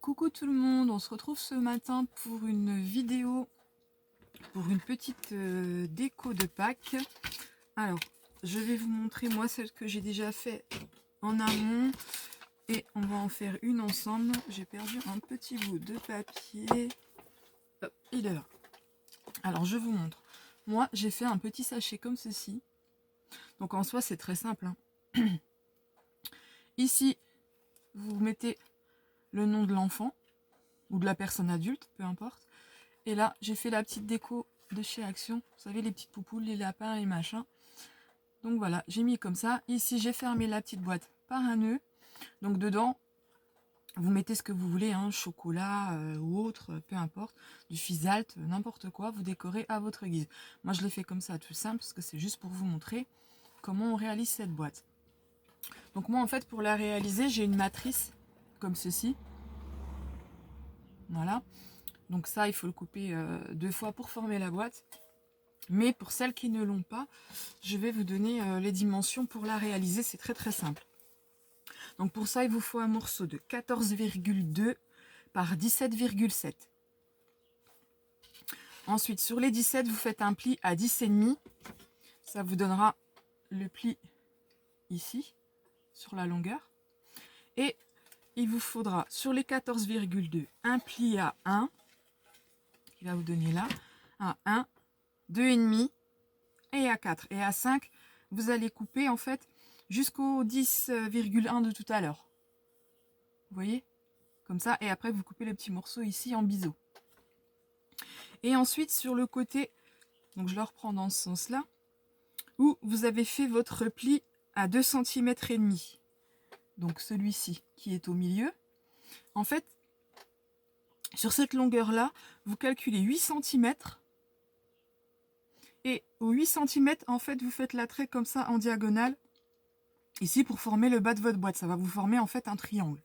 Coucou tout le monde, on se retrouve ce matin pour une vidéo, pour une petite déco de Pâques. Alors, je vais vous montrer moi celle que j'ai déjà fait en amont et on va en faire une ensemble. J'ai perdu un petit bout de papier. Hop, il est là. Alors, je vous montre. Moi, j'ai fait un petit sachet comme ceci. Donc, en soi, c'est très simple, hein. Ici, vous mettez le nom de l'enfant ou de la personne adulte, peu importe. Et là, j'ai fait la petite déco de chez Action. Vous savez, les petites poupoules, les lapins, les machins. Donc voilà, j'ai mis comme ça. Ici, j'ai fermé la petite boîte par un nœud. Donc dedans, vous mettez ce que vous voulez, hein, chocolat ou autre, peu importe. Du physalte, n'importe quoi. Vous décorez à votre guise. Moi, je l'ai fait comme ça, tout simple, parce que c'est juste pour vous montrer comment on réalise cette boîte. Donc moi, en fait, pour la réaliser, j'ai une matrice comme ceci. Voilà. Donc ça, il faut le couper 2 fois pour former la boîte. Mais pour celles qui ne l'ont pas, je vais vous donner les dimensions pour la réaliser. C'est très très simple. Donc pour ça, il vous faut un morceau de 14,2 par 17,7. Ensuite, sur les 17, vous faites un pli à 10,5. Ça vous donnera le pli ici, sur la longueur. Et il vous faudra, sur les 14,2, un pli à 1, qui va vous donner là, à 1, 2,5 et à 4. Et à 5, vous allez couper en fait jusqu'au 10,1 de tout à l'heure. Vous voyez? Comme ça. Et après, vous coupez le petit morceau ici en biseau. Et ensuite, sur le côté, donc je le reprends dans ce sens-là, où vous avez fait votre pli à 2,5 cm. Donc celui-ci qui est au milieu. En fait, sur cette longueur-là, vous calculez 8 cm. Et aux 8 cm, en fait, vous faites l'attrait comme ça en diagonale. Ici, pour former le bas de votre boîte. Ça va vous former en fait un triangle.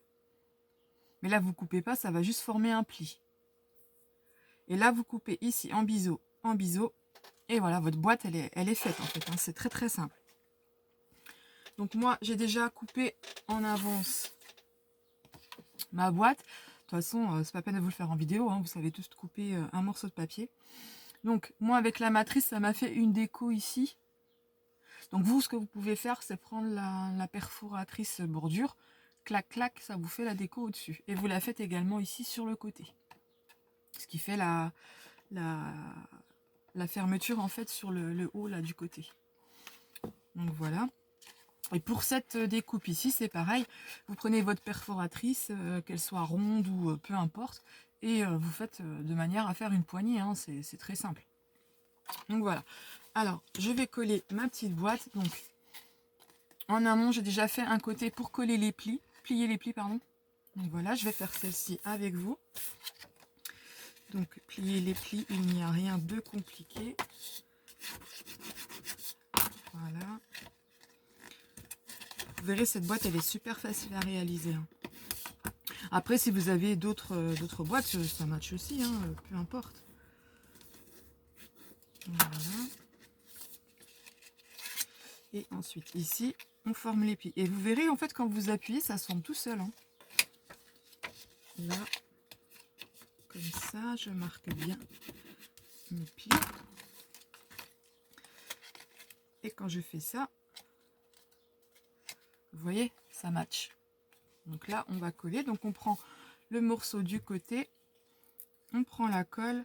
Mais là, vous coupez pas, ça va juste former un pli. Et là, vous coupez ici en biseau, en biseau. Et voilà, votre boîte, elle est faite en fait. Hein. C'est très très simple. Donc moi, j'ai déjà coupé en avance ma boîte. De toute façon, c'est pas peine de vous le faire en vidéo. Hein. Vous savez tous couper un morceau de papier. Donc moi, avec la matrice, ça m'a fait une déco ici. Donc vous, ce que vous pouvez faire, c'est prendre la perforatrice bordure. Clac, clac, ça vous fait la déco au-dessus. Et vous la faites également ici sur le côté. Ce qui fait la fermeture en fait sur le haut là du côté. Donc voilà. Et pour cette découpe ici, c'est pareil. Vous prenez votre perforatrice, qu'elle soit ronde ou peu importe. Et vous faites de manière à faire une poignée. Hein, c'est très simple. Donc voilà. Alors, je vais coller ma petite boîte. Donc, en amont, j'ai déjà fait un côté pour coller les plis. Plier les plis, pardon. Donc voilà, je vais faire celle-ci avec vous. Donc, plier les plis, il n'y a rien de compliqué. Voilà. Vous verrez, cette boîte, elle est super facile à réaliser. Hein. Après, si vous avez d'autres boîtes, ça match aussi, hein, peu importe. Voilà. Et ensuite, ici, on forme les plis. Et vous verrez, en fait, quand vous appuyez, ça se forme tout seul. Hein. Là, comme ça, je marque bien mes plis. Et quand je fais ça, vous voyez, ça match. Donc là, on va coller. Donc on prend le morceau du côté, on prend la colle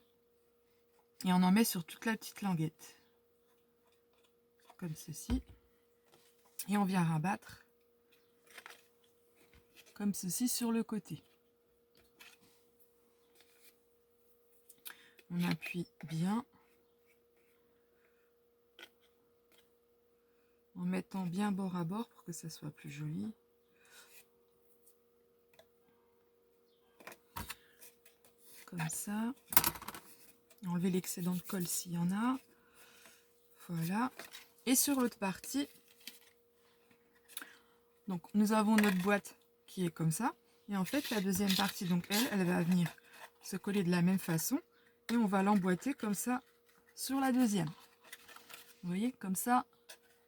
et on en met sur toute la petite languette. Comme ceci. Et on vient rabattre comme ceci sur le côté. On appuie bien en mettant bien bord à bord pour que ça soit plus joli. Comme ça. Enlever l'excédent de colle s'il y en a. Voilà. Et sur l'autre partie, donc nous avons notre boîte qui est comme ça. Et en fait, la deuxième partie, donc elle va venir se coller de la même façon. Et on va l'emboîter comme ça sur la deuxième. Vous voyez, comme ça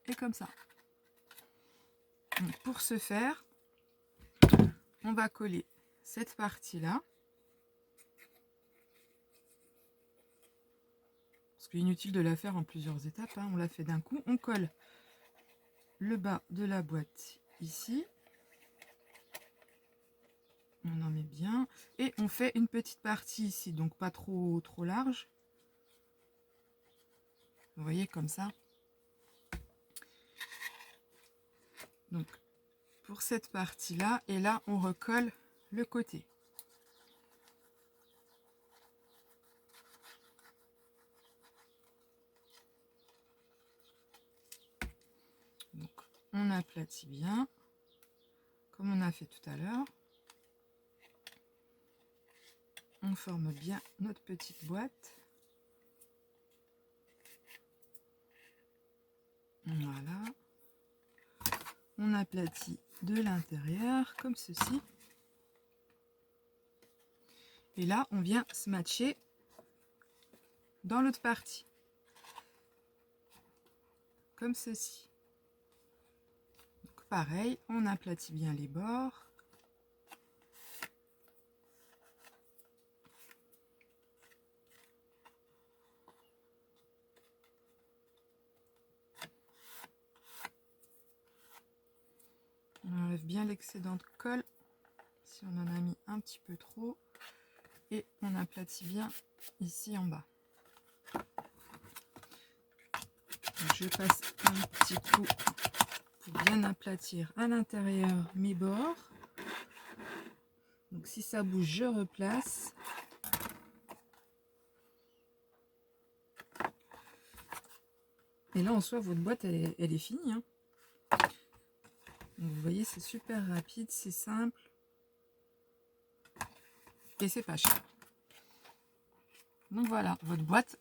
et comme ça. Donc, pour ce faire, on va coller cette partie-là. Parce qu'il est inutile de la faire en plusieurs étapes, hein. On la fait d'un coup. On colle le bas de la boîte ici. On en met bien. Et on fait une petite partie ici, donc pas trop large. Vous voyez, comme ça. Donc, pour cette partie-là, et là, on recolle le côté. Donc, on aplatit bien, comme on a fait tout à l'heure. On forme bien notre petite boîte. Voilà. On aplatit de l'intérieur, comme ceci. Et là, on vient se matcher dans l'autre partie. Comme ceci. Donc, pareil, on aplatit bien les bords. On enlève bien l'excédent de colle si on en a mis un petit peu trop. Et on aplatit bien ici en bas. Donc, je passe un petit coup pour bien aplatir à l'intérieur mes bords. Donc si ça bouge, je replace. Et là, en soi, votre boîte, elle est finie, hein. Donc, vous voyez, c'est super rapide, c'est simple. Et c'est pas cher. Donc voilà, votre boîte,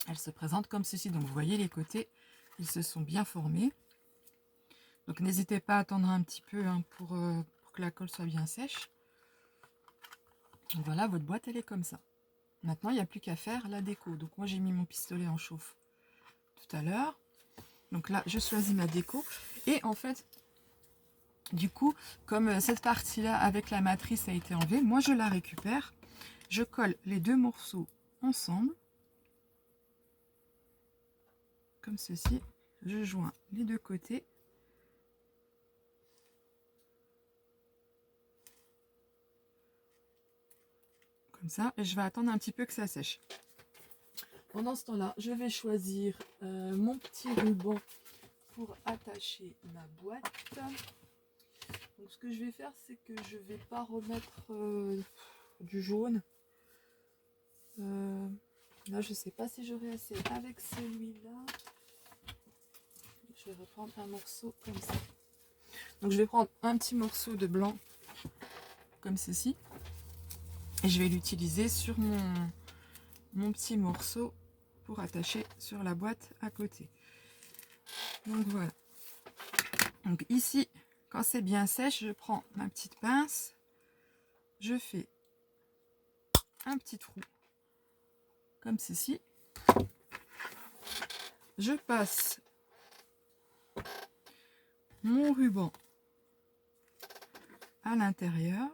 elle se présente comme ceci. Donc vous voyez, les côtés, ils se sont bien formés. Donc n'hésitez pas à attendre un petit peu, hein, pour que la colle soit bien sèche. Donc voilà, votre boîte, elle est comme ça. Maintenant, il n'y a plus qu'à faire la déco. Donc moi, j'ai mis mon pistolet en chauffe tout à l'heure. Donc là, je choisis ma déco. Et en fait, du coup, comme cette partie-là avec la matrice a été enlevée, moi, je la récupère. Je colle les deux morceaux ensemble. Comme ceci. Je joins les deux côtés. Comme ça. Et je vais attendre un petit peu que ça sèche. Pendant ce temps-là, je vais choisir mon petit ruban pour attacher ma boîte. Donc ce que je vais faire, c'est que je vais pas remettre du jaune. Là, je sais pas si j'aurai assez avec celui-là. Je vais reprendre un morceau comme ça. Donc je vais prendre un petit morceau de blanc comme ceci. Et je vais l'utiliser sur mon petit morceau pour attacher sur la boîte à côté. Donc voilà. Donc ici, quand c'est bien sèche, je prends ma petite pince. Je fais un petit trou comme ceci. Je passe mon ruban à l'intérieur.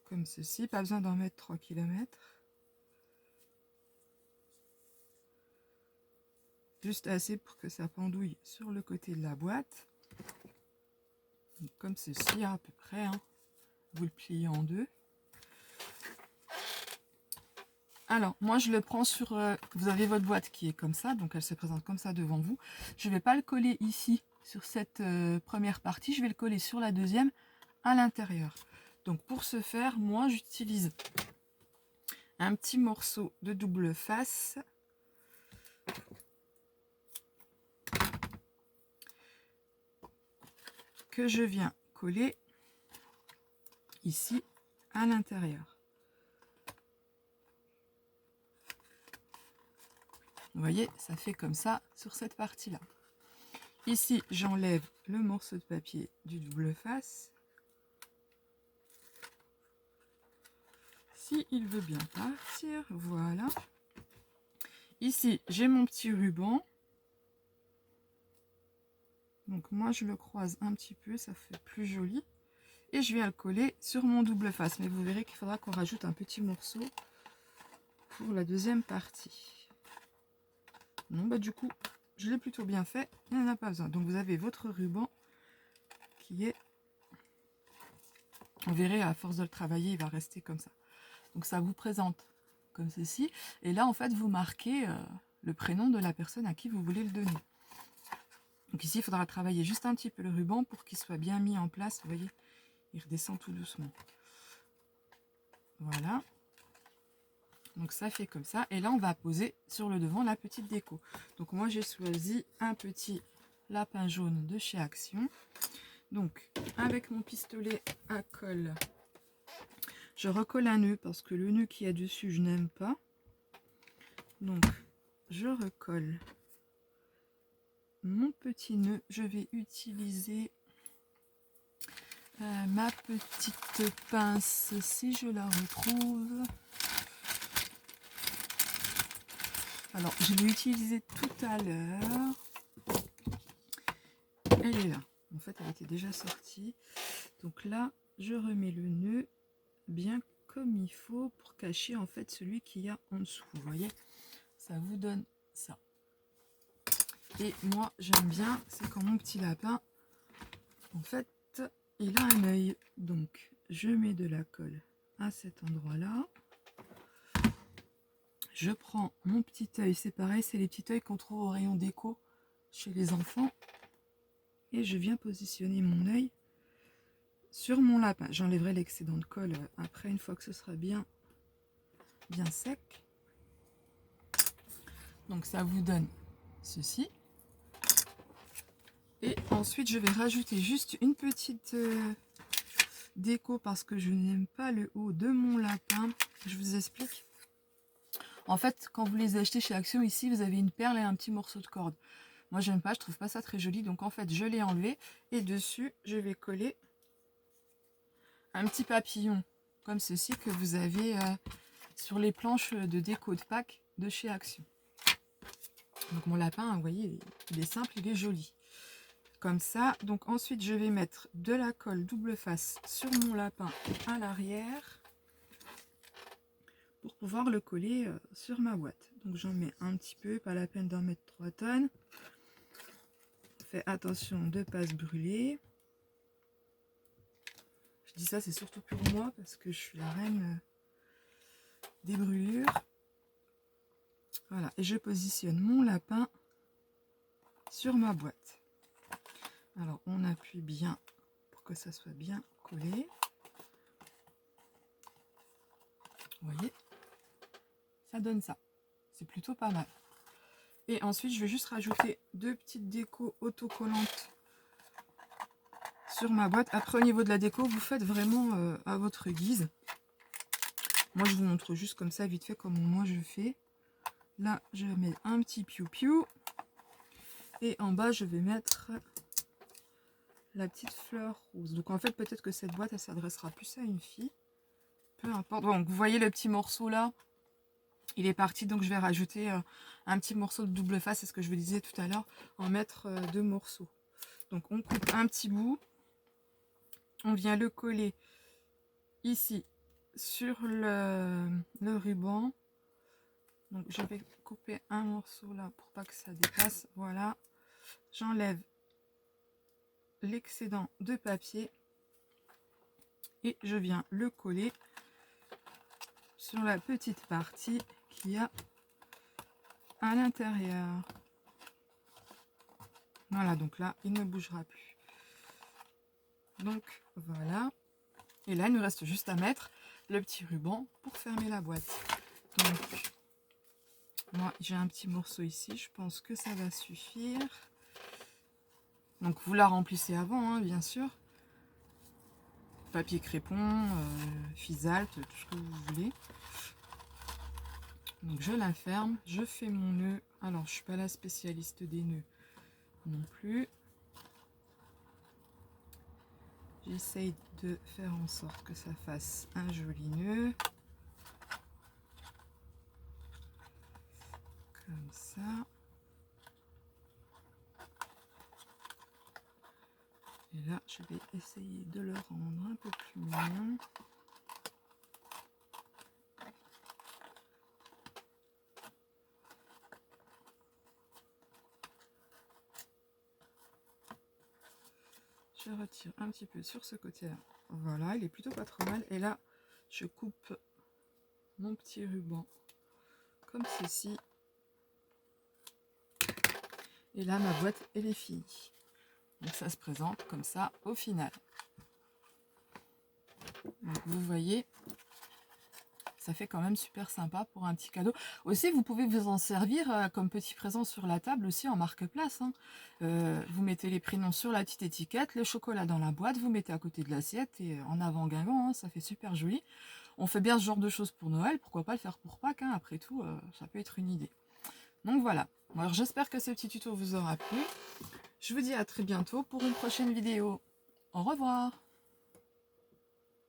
Comme ceci, pas besoin d'en mettre 3 km. Juste assez pour que ça pendouille sur le côté de la boîte. Donc, comme ceci à peu près, hein. Vous le pliez en deux. Alors, moi je le prends sur... vous avez votre boîte qui est comme ça, donc elle se présente comme ça devant vous. Je ne vais pas le coller ici, sur cette première partie. Je vais le coller sur la deuxième, à l'intérieur. Donc pour ce faire, moi j'utilise un petit morceau de double face. Que je viens coller ici, à l'intérieur. Vous voyez, ça fait comme ça sur cette partie-là. Ici, j'enlève le morceau de papier du double face. Si il veut bien partir, voilà. Ici, j'ai mon petit ruban. Donc moi je le croise un petit peu, ça fait plus joli. Et je viens le coller sur mon double face. Mais vous verrez qu'il faudra qu'on rajoute un petit morceau pour la deuxième partie. Non, bah du coup, je l'ai plutôt bien fait. Il n'en a pas besoin. Donc vous avez votre ruban qui est... Vous verrez, à force de le travailler, il va rester comme ça. Donc ça vous présente comme ceci. Et là, en fait, vous marquez le prénom de la personne à qui vous voulez le donner. Donc ici, il faudra travailler juste un petit peu le ruban pour qu'il soit bien mis en place. Vous voyez, il redescend tout doucement. Voilà. Donc ça fait comme ça. Et là, on va poser sur le devant la petite déco. Donc moi, j'ai choisi un petit lapin jaune de chez Action. Donc, avec mon pistolet à colle, je recolle un nœud parce que le nœud qui est dessus, je n'aime pas. Donc, je recolle mon petit nœud. Je vais utiliser ma petite pince si je la retrouve. Alors, je l'ai utilisée tout à l'heure. Elle est là. En fait, elle était déjà sortie. Donc là, je remets le nœud bien comme il faut pour cacher en fait celui qu'il y a en dessous. Vous voyez, ça vous donne ça. Et moi, j'aime bien, c'est quand mon petit lapin, en fait, il a un œil. Donc, je mets de la colle à cet endroit-là. Je prends mon petit œil, c'est pareil, c'est les petits œils qu'on trouve au rayon déco chez les enfants. Et je viens positionner mon œil sur mon lapin. J'enlèverai l'excédent de colle après, une fois que ce sera bien sec. Donc ça vous donne ceci. Et ensuite, je vais rajouter juste une petite déco parce que je n'aime pas le haut de mon lapin. Je vous explique. En fait, quand vous les achetez chez Action, ici, vous avez une perle et un petit morceau de corde. Moi, j'aime pas, je trouve pas ça très joli. Donc, en fait, je l'ai enlevé. Et dessus, je vais coller un petit papillon comme ceci que vous avez sur les planches de déco de Pâques de chez Action. Donc, mon lapin, vous voyez, il est simple, il est joli. Comme ça. Donc, ensuite, je vais mettre de la colle double face sur mon lapin à l'arrière pour pouvoir le coller sur ma boîte. Donc j'en mets un petit peu, pas la peine d'en mettre 3 tonnes. Fais attention de ne pas se brûler. Je dis ça, c'est surtout pour moi parce que je suis la reine des brûlures. Voilà, et je positionne mon lapin sur ma boîte. Alors on appuie bien pour que ça soit bien collé. Vous voyez, ça donne ça. C'est plutôt pas mal. Et ensuite, je vais juste rajouter 2 petites décos autocollantes sur ma boîte. Après, au niveau de la déco, vous faites vraiment à votre guise. Moi, je vous montre juste comme ça, vite fait, comme moi je fais. Là, je mets un petit piou-piou. Et en bas, je vais mettre la petite fleur rose. Donc, en fait, peut-être que cette boîte, elle s'adressera plus à une fille. Peu importe. Donc, vous voyez le petit morceau là, il est parti. Donc, je vais rajouter un petit morceau de double face. C'est ce que je vous disais tout à l'heure. En mettre 2 morceaux. Donc, on coupe un petit bout. On vient le coller ici sur le ruban. Donc je vais couper un morceau là pour pas que ça dépasse. Voilà, j'enlève l'excédent de papier et je viens le coller sur la petite partie qu'il y a à l'intérieur. Voilà, donc là il ne bougera plus. Donc voilà, et là il nous reste juste à mettre le petit ruban pour fermer la boîte. Donc moi j'ai un petit morceau ici, je pense que ça va suffire. Donc vous la remplissez avant, hein, bien sûr. Papier crépon, physalte, tout ce que vous voulez. Donc je la ferme, je fais mon nœud. Alors je suis pas la spécialiste des nœuds non plus. J'essaye de faire en sorte que ça fasse un joli nœud. Comme ça. Et là, je vais essayer de le rendre un peu plus mignon. Je retire un petit peu sur ce côté-là. Voilà, il est plutôt pas trop mal. Et là, je coupe mon petit ruban comme ceci. Et là, ma boîte, elle est finie. Donc ça se présente comme ça au final. Donc vous voyez, ça fait quand même super sympa pour un petit cadeau. Aussi, vous pouvez vous en servir comme petit présent sur la table aussi en marque-place. Hein. Vous mettez les prénoms sur la petite étiquette, le chocolat dans la boîte, vous mettez à côté de l'assiette et en avant Guingamp, hein, ça fait super joli. On fait bien ce genre de choses pour Noël, pourquoi pas le faire pour Pâques, hein, après tout, ça peut être une idée. Donc voilà, alors j'espère que ce petit tuto vous aura plu. Je vous dis à très bientôt pour une prochaine vidéo. Au revoir!